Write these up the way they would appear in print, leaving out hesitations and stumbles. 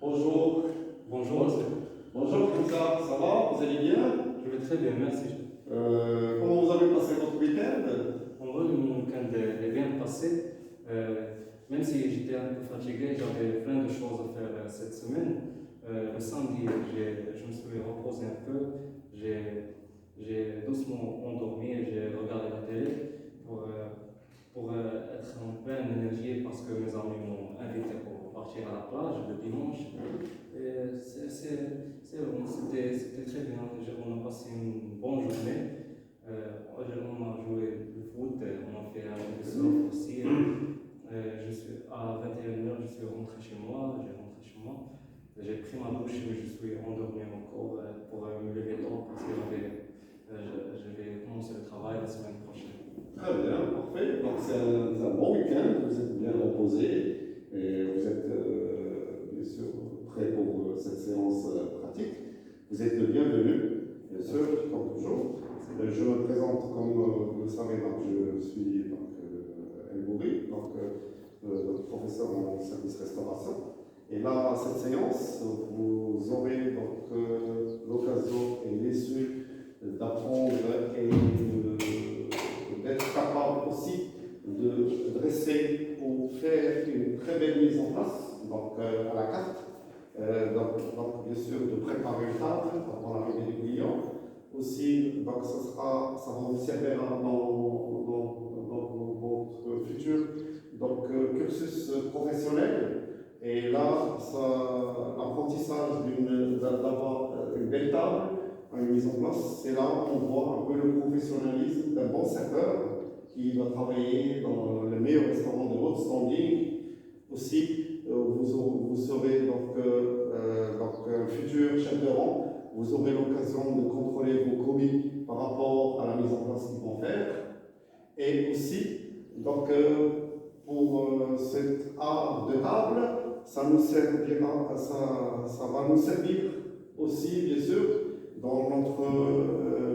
Bonjour. Bonjour, monsieur. Bonjour, ça va? Vous allez bien? Je vais très bien, merci. Comment vous avez passé votre week-end? En vrai, mon week-end est bien passé. Même si j'étais un peu fatigué, j'avais plein de choses à faire cette semaine. Le samedi, je me suis reposé un peu. J'ai doucement endormi et j'ai regardé la télé pour être en pleine énergie parce que mes amis m'ont invité pour partir à la plage le dimanche. Et c'était très bien. On a passé une bonne journée. On a joué le foot, on a fait un peu de surf aussi. À 21h, je suis rentré chez moi. J'ai pris ma douche, mais je suis endormi encore pour me lever tôt parce que je vais commencer le travail la semaine prochaine. Très bien, parfait. Donc c'est un bon week-end, vous êtes bien reposé et vous êtes bien sûr prêt pour cette séance pratique. Vous êtes le bienvenu, bien sûr, comme toujours. Je me présente comme vous le savez, donc je suis El Bouri, professeur en service restauration. Et là, cette séance, vous aurez donc l'occasion et l'issue d'apprendre et d'être capable aussi de dresser ou faire une très belle mise en place à la carte. Donc, bien sûr, de préparer une table avant l'arrivée des clients. Aussi, donc, ça va vous servir dans votre futur cursus professionnel. Et là, l'apprentissage d'avoir une belle table, une mise en place, c'est là où on voit un peu le professionnalisme d'un bon serveur qui va travailler dans le meilleur restaurant de votre standing. Aussi, vous serez un futur chef de rang. Vous aurez l'occasion de contrôler vos commis par rapport à la mise en place qu'ils vont faire. Et aussi, pour cet art de table, ça va nous servir aussi, bien sûr, dans notre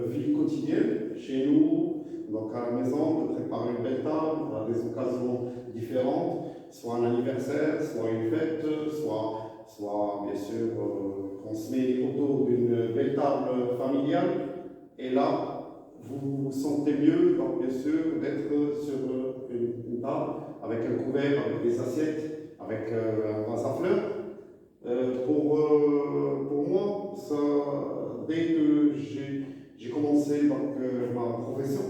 vie quotidienne, chez nous, donc à la maison, de préparer une belle table à des occasions différentes, soit un anniversaire, soit une fête, soit bien sûr qu'on se met autour d'une belle table familiale. Et là, vous vous sentez mieux, donc bien sûr, d'être sur une table avec un couvert, avec des assiettes, avec un vase à fleurs. Pour moi, dès que j'ai commencé ma profession,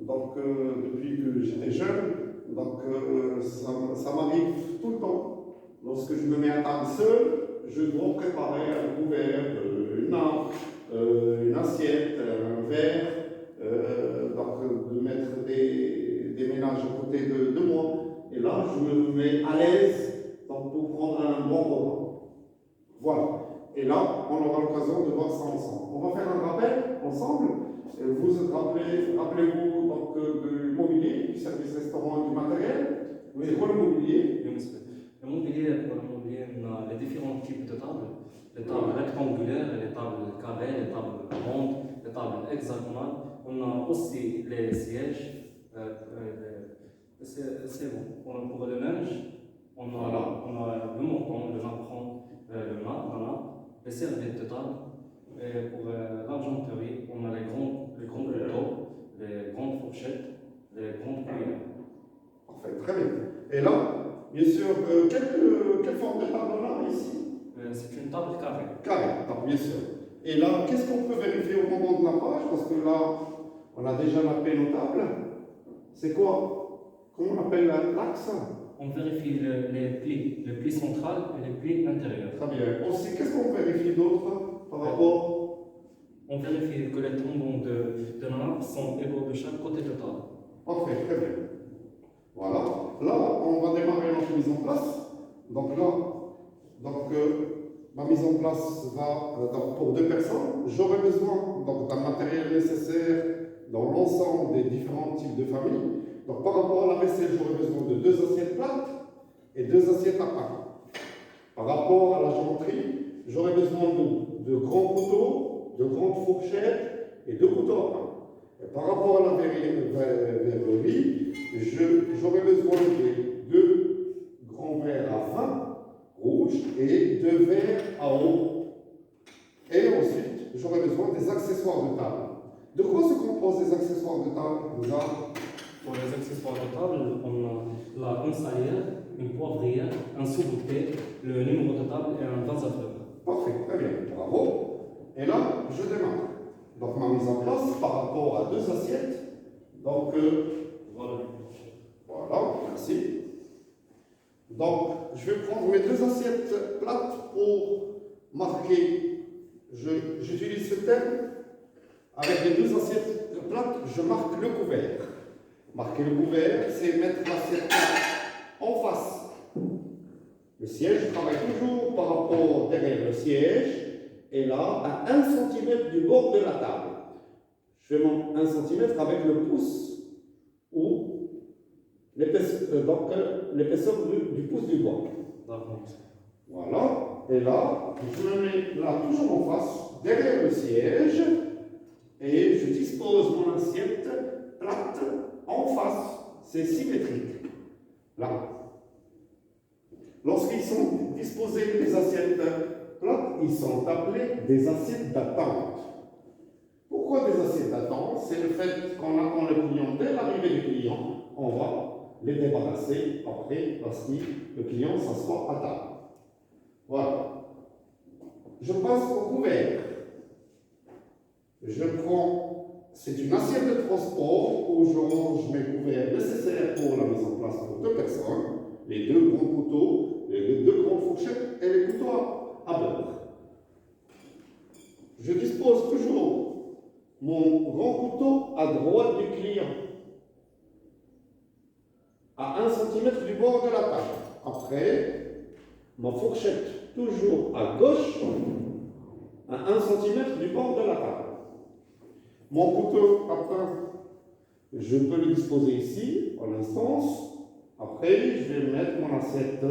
depuis que j'étais jeune, ça m'arrive tout le temps. Lorsque je me mets à table seul, je dois préparer un couvert, une nappe, une assiette, un verre, de mettre des ménages à côté de moi. Et là, je me mets à l'aise pour prendre un bon repas. Voilà. Et là, on aura l'occasion de voir ça ensemble. On va faire un rappel ensemble. Vous rappelez-vous du mobilier, du service restaurant et du matériel. Oui. C'est quoi le mobilier? Oui, monsieur. Pour le mobilier, on a les différents types de tables. Les tables rectangulaires, les tables carrées, les tables rondes, les tables hexagonales. On a aussi les sièges. C'est bon. Pour le linge, on a le menton, le napperon, le nappe, les serviettes de table. Et pour l'argenterie, on a les grands couteaux, les grandes fourchettes, les grandes cuillères. Parfait, très bien. Et là, bien sûr, quelle forme de table on a ici? C'est une table carrée. Carré, donc bien sûr. Et là, qu'est-ce qu'on peut vérifier au moment de nappage? Parce que là, on a déjà nappé nos tables. C'est quoi? Comment on appelle l'axe? On vérifie les plis central et les plis intérieurs. Très bien. Aussi, qu'est-ce qu'on vérifie d'autre par rapport? On vérifie que les tendons de la nappe sont égaux de chaque côté de table. Parfait, très bien. Voilà. Là, on va démarrer notre mise en place. Donc là, ma mise en place va pour 2 personnes. J'aurai besoin d'un matériel nécessaire dans l'ensemble des différents types de familles. Donc par rapport à la vaisselle, j'aurai besoin de 2 assiettes plates et 2 assiettes à pain. Par rapport à la l'argenterie, j'aurai besoin de grands couteaux, de grandes fourchettes et 2 couteaux à pain. Et par rapport à la verrerie, j'aurai besoin de 2 grands verres à vin rouge rouge et 2 verts en haut. Et ensuite, j'aurai besoin des accessoires de table. De quoi se composent les accessoires de table? Pour les accessoires de table, on a une salière, une poivrière, un sous-bouquet, le numéro de table et un vase à fleurs. Parfait, très bien, bravo. Et là, je démarre. Donc, ma mise en place par rapport à 2 assiettes. Donc, voilà, merci. Donc, je vais prendre mes 2 assiettes plates pour marquer. J'utilise ce terme. Avec les 2 assiettes plates, je marque le couvert. Marquer le couvert, c'est mettre l'assiette plate en face. Le siège, je travaille toujours par rapport derrière le siège, et là, à 1 cm du bord de la table. Je fais mon 1 cm avec le pouce ou l'épaisseur du pouce du doigt. Voilà, et là, je me mets là toujours en face, derrière le siège, et je dispose mon assiette plate en face. C'est symétrique. Là. Lorsqu'ils sont disposés les assiettes plates, ils sont appelés des assiettes d'attente. Pourquoi des assiettes d'attente? C'est le fait qu'on attend le client dès l'arrivée du client, on va les débarrasser après parce que le client s'assoit à table. Voilà. Je passe au couvert. Je prends, c'est une assiette de transport où je range mes couverts nécessaires pour la mise en place pour 2 personnes, les 2 grands couteaux, les 2 grandes fourchettes et les couteaux à beurre. Je dispose toujours mon grand couteau à droite du client, à 1 cm du bord de la table. Après, ma fourchette toujours à gauche, à 1 cm du bord de la table. Mon couteau à pain, je peux le disposer ici, en instance. Après, je vais mettre mon assiette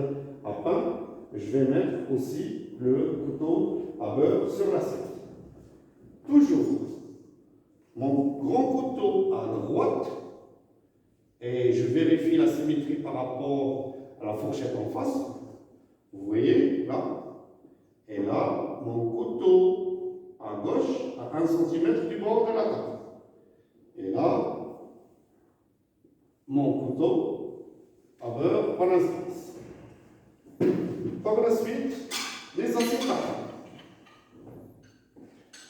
à pain. Je vais mettre aussi le couteau à beurre sur l'assiette. Toujours mon grand couteau à droite. Et je vérifie la symétrie par rapport à la fourchette en face. Vous voyez, là. Et là, mon couteau à gauche, à 1 cm du bord de la table. Et là, mon couteau à beurre en instance. Par la suite, les assiettes à pain.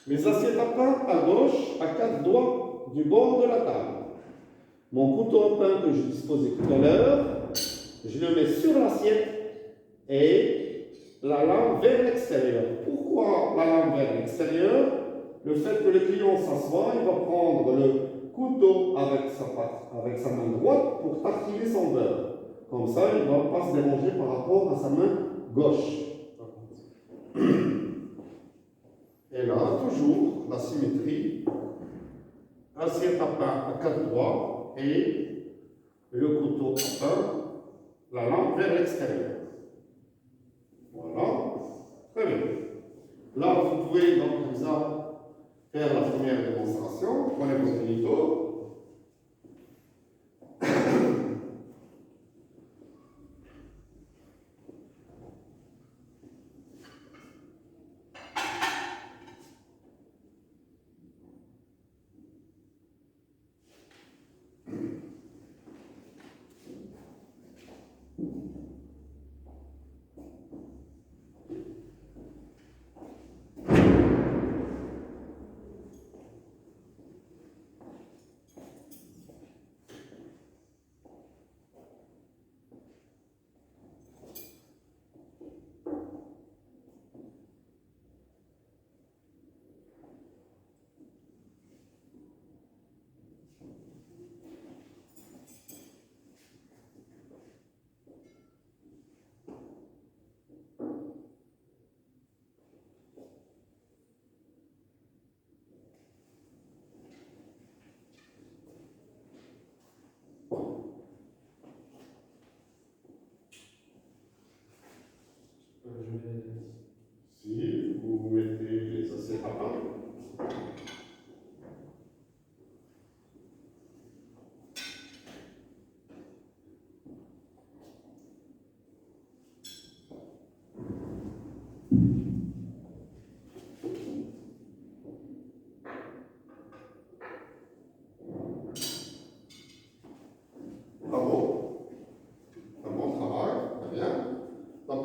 Les assiettes à pain à gauche, à 4 doigts du bord de la table. Mon couteau à pain que je disposais tout à l'heure, je le mets sur l'assiette et la lame vers l'extérieur. Pourquoi la lame vers l'extérieur? Le fait que le client s'assoit, il va prendre le couteau avec sa main droite pour tartiner son beurre. Comme ça, il ne va pas se déranger par rapport à sa main gauche. Et là, toujours la symétrie. Assiette à pain à 4 doigts et le couteau à pain, la lame vers l'extérieur. Voilà. Très bien. Là, vous pouvez donc comme ça faire la première démonstration. Prenez votre moniteur.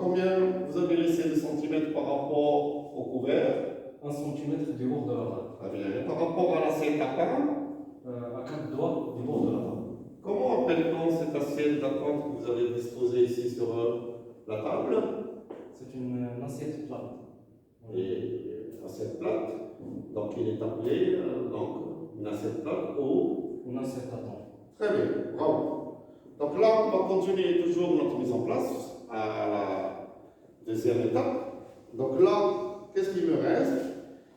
combien vous avez laissé de centimètres par rapport au couvert? 1 cm du bord de la table. Très bien. Et par rapport à l'assiette à pain, À 4 doigts du bord de la table. comment appelle-t-on cette assiette d'attente que vous avez disposée ici sur la table? C'est une assiette plate. Et assiette plate, donc il est appelé donc, une assiette plate ou Une assiette d'attente. Très bien, bravo. Donc là, on va continuer toujours notre mise en place à la deuxième étape. Donc là, qu'est-ce qu'il me reste?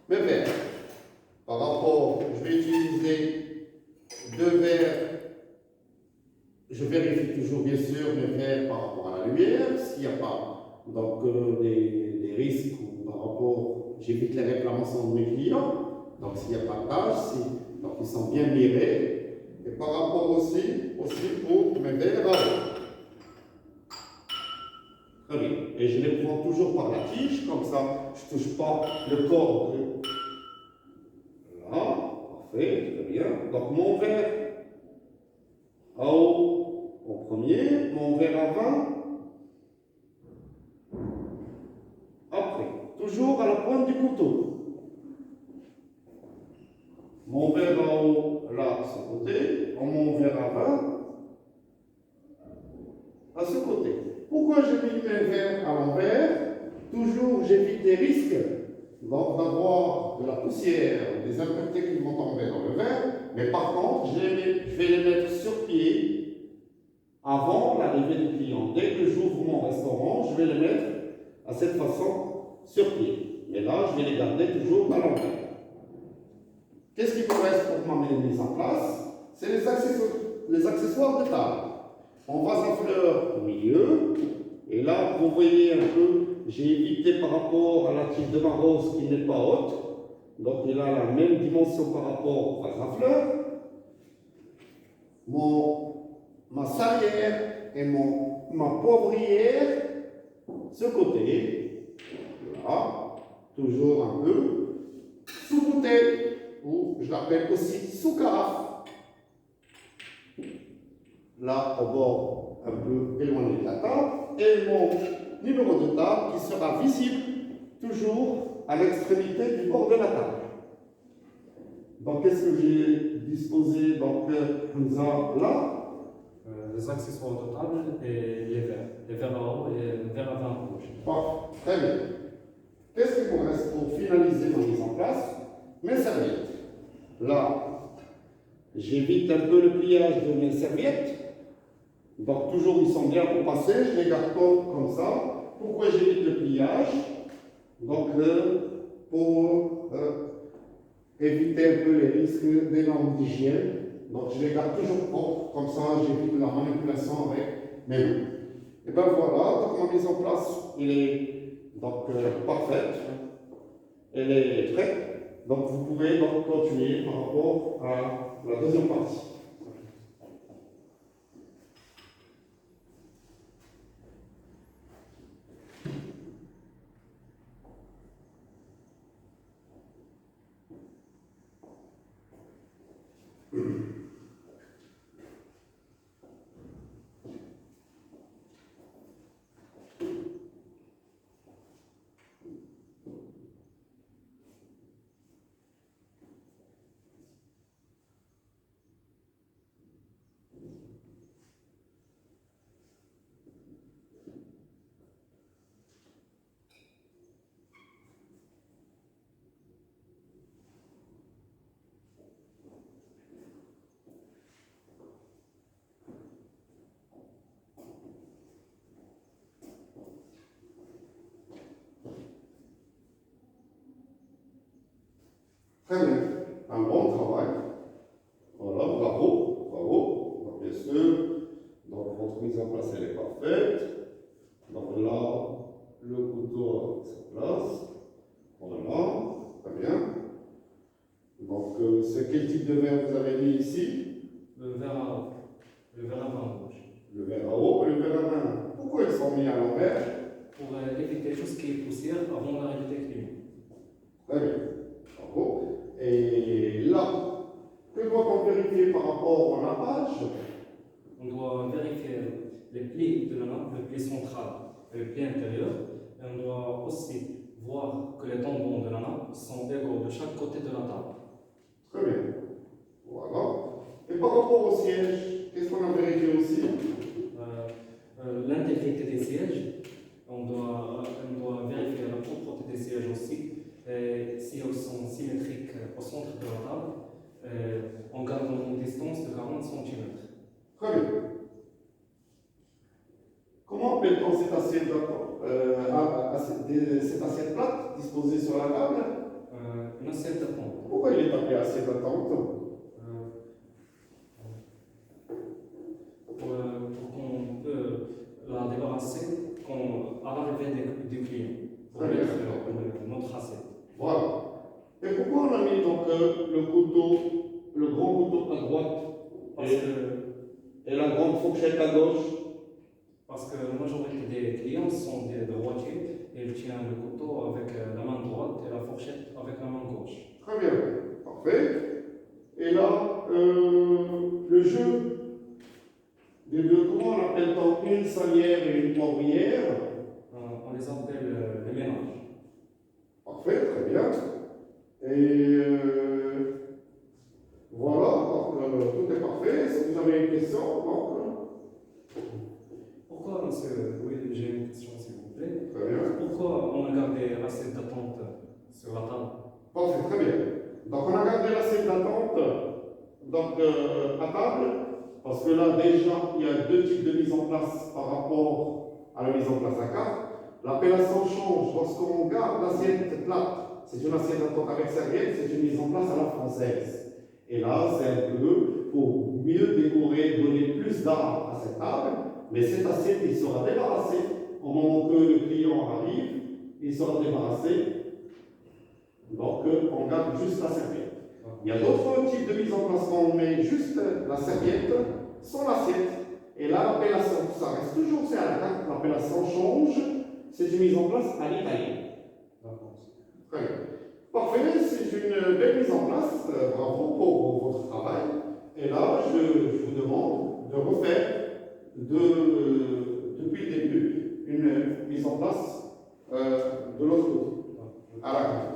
Mes verres. Par rapport, je vais utiliser 2 verres. Je vérifie toujours bien sûr mes verres par rapport à la lumière. S'il n'y a pas donc, des risques ou par rapport, j'évite les réclamations de mes clients. Donc s'il n'y a pas de tâches, donc ils sont bien mirés. Et par rapport aussi pour mes verres à eau. Très bien. Et je les prends toujours par la tige, comme ça je ne touche pas le corps. Là, parfait, très bien. Donc mon verre à eau au premier, mon verre à vin après. Toujours à la pointe du couteau. Mon verre à eau là, à ce côté, mon verre à vin à ce côté. Pourquoi j'ai mis mes verres à l'envers? Toujours, j'évite des risques donc d'avoir de la poussière, des impuretés qui vont tomber dans le verre, mais par contre, je vais les mettre sur pied avant l'arrivée du client. Dès que j'ouvre mon restaurant, je vais les mettre à cette façon sur pied. Mais là, je vais les garder toujours à l'envers. Qu'est-ce qu'il me reste pour ma mise en place? C'est les accessoires de table. On vase à fleurs au milieu. Et là, vous voyez un peu, j'ai évité par rapport à la tige de ma rose qui n'est pas haute. Donc, il a la même dimension par rapport au vase à fleurs. Ma salière et ma poivrière, ce côté, là, toujours un peu, sous bouteille, ou je l'appelle aussi sous carafe. Là, au bord, un peu éloigné de la table, et mon numéro de table qui sera visible toujours à l'extrémité du bord de la table. Donc, qu'est-ce que j'ai disposé donc, là? Les accessoires de table et les verres. Les verres à eau et les verres à vin rouge. Bon, très bien. Qu'est-ce qu'il me reste pour finaliser ma mise en place? Mes serviettes. Là, j'évite un peu le pliage de mes serviettes. Donc, toujours, ils sont bien repassés. Je les garde comme ça. Pourquoi j'évite le pliage? Donc, pour éviter un peu les risques des normes d'hygiène. Donc, je les garde toujours propres. Comme ça, j'évite la manipulation avec mes mains. Et bien voilà, donc ma mise en place, elle est donc parfaite. Elle est prête. Donc, vous pouvez donc continuer par rapport à la deuxième partie. Très bien, un bon travail. Voilà, bravo, bravo. Donc, bien sûr, donc votre mise en place elle est parfaite. Donc là, le couteau à sa place. Voilà, très bien. Donc, c'est quel type de verre vous avez mis ici? Le verre à eau. Le verre à vin rouge. Le verre à eau et le verre à vin. Pourquoi ils sont mis à l'envers? Pour éviter tout ce qui est poussière avant l'arrivée des clients. Très bien, bravo. Et là, que doit-on vérifier par rapport au nappage? On doit vérifier les plis de la nappe, le pli central le pied intérieur. Et on doit aussi voir que les tendons de la nappe sont égaux de chaque côté de la table. Très bien. Voilà. Et par rapport au siège, qu'est-ce qu'on a vérifié aussi? L'intégrité des sièges, on doit vérifier la propreté des sièges aussi, et si ils sont symétriques au centre de la table, en gardant une distance de 40 cm. Très bien. Comment appelle-t-on cette assiette, cette assiette plate disposée sur la table? Une assiette d'attente. Pourquoi il est appelé assiette d'attente? Pour qu'on peut la débarrasser à l'arrivée du client, pour Très bien. mettre notre assiette. Voilà. Et pourquoi on a mis donc le couteau, le grand couteau à droite et la grande fourchette à gauche? Parce que la majorité des clients sont des droitiers et ils tiennent le couteau avec la main droite et la fourchette avec la main gauche. Très bien. Parfait. Et là, le jeu des deux, comment on appelle-t-on une salière et une poivrière? On les appelle les ménages. Parfait, très bien. Et voilà, donc, tout est parfait. Si vous avez une question, donc. Pourquoi, monsieur, oui, j'ai une question s'il vous plaît. Très bien. Pourquoi on a gardé l'assiette d'attente sur la table? Parfait, très bien. Donc on a gardé l'assiette d'attente donc, à table, parce que là déjà il y a deux types de mise en place par rapport à la mise en place à quatre. L'appellation change lorsqu'on garde l'assiette plate. C'est une assiette d'attente avec serviette, c'est une mise en place à la française. Et là, c'est un peu pour mieux décorer, donner plus d'art à cette table, mais cette assiette, il sera débarrassée au moment que le client arrive, il sera débarrassé. Donc, on garde juste la serviette. Il y a d'autres types de mise en place où on met juste la serviette sans l'assiette. Et là, l'appellation, ça reste toujours c'est à la carte, l'appellation change, c'est une mise en place à l'italienne. Très bien. Parfait, c'est une belle mise en place. Bravo pour votre travail. Et là, je vous demande de refaire depuis le début une mise en place de l'autre côté, à la carte.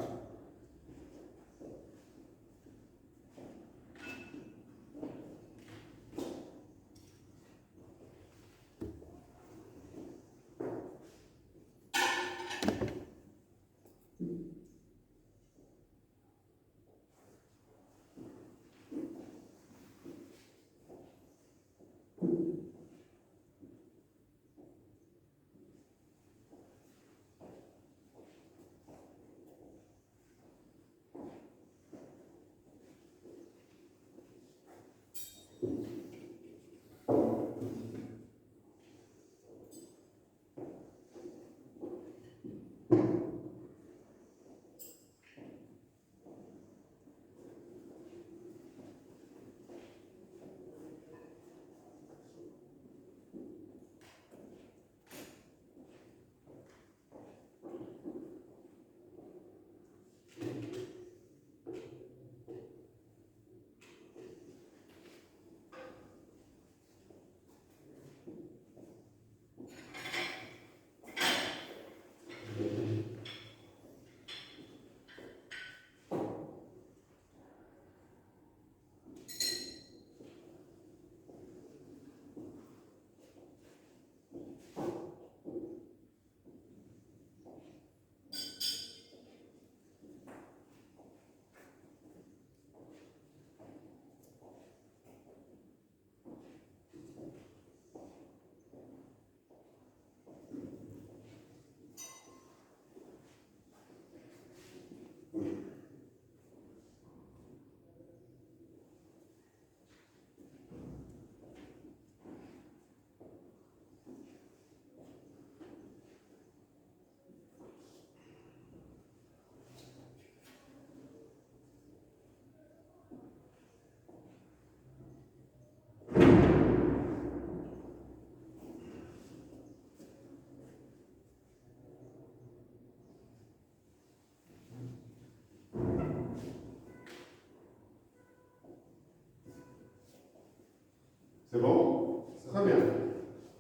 C'est bon? Très bien.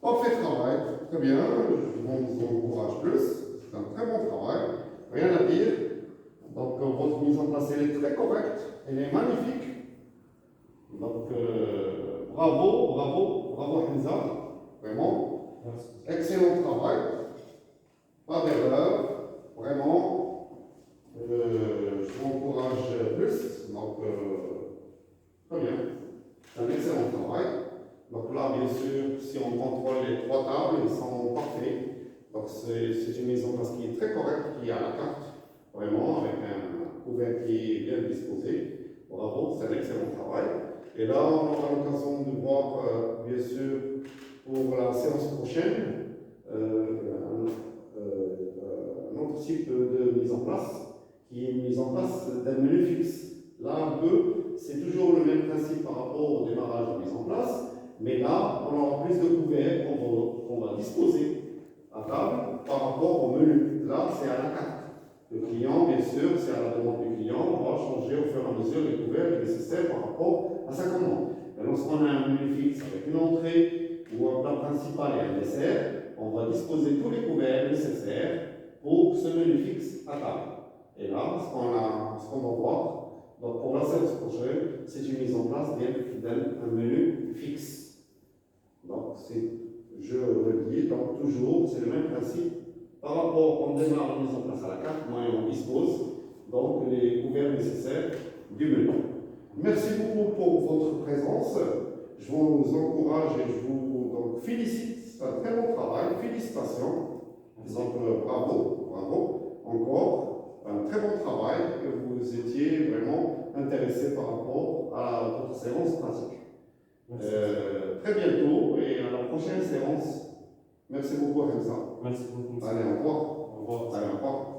Parfait travail. Très bien. Je vous travail, pas d'erreur, vraiment. Je vous encourage plus, donc très bien, c'est un excellent travail. Donc là, bien sûr, si on contrôle les 3 tables, ils sont parfaits. Donc c'est une mise en place qui est très correcte, qui est à la carte, vraiment, avec un couvert qui est bien disposé. Bravo, c'est un excellent travail. Et là, on aura l'occasion de voir, bien sûr, pour la séance prochaine, un autre type de mise en place, qui est une mise en place d'un menu fixe. Là, un peu, c'est toujours le même principe par rapport au démarrage de mise en place, mais là, on aura plus de couverts qu'on va disposer à table par rapport au menu. Là, c'est à la carte. Le client, bien sûr, c'est à la demande du client, on va changer au fur et à mesure les couverts nécessaires par rapport à sa commande. Et lorsqu'on a un menu fixe avec une entrée ou un plat principal et un dessert, on va disposer tous les couverts nécessaires pour ce menu fixe à table. Et là, ce qu'on va voir, donc pour la séance prochaine, c'est une mise en place d'un menu fixe. Donc, je le dis, donc toujours, c'est le même principe. Par rapport, on démarre la mise en place à la carte, moi on dispose donc les couverts nécessaires du menu. Merci beaucoup pour votre présence. Je vous encourage et je vous donc, félicite. C'est un très bon travail. Félicitations. Donc, bravo, bravo. Encore un très bon travail que vous étiez vraiment intéressé par rapport à votre séance pratique. Très bientôt et à la prochaine séance. Merci beaucoup, Hamza. Merci beaucoup. Allez, au revoir. Au revoir. Allez, au revoir.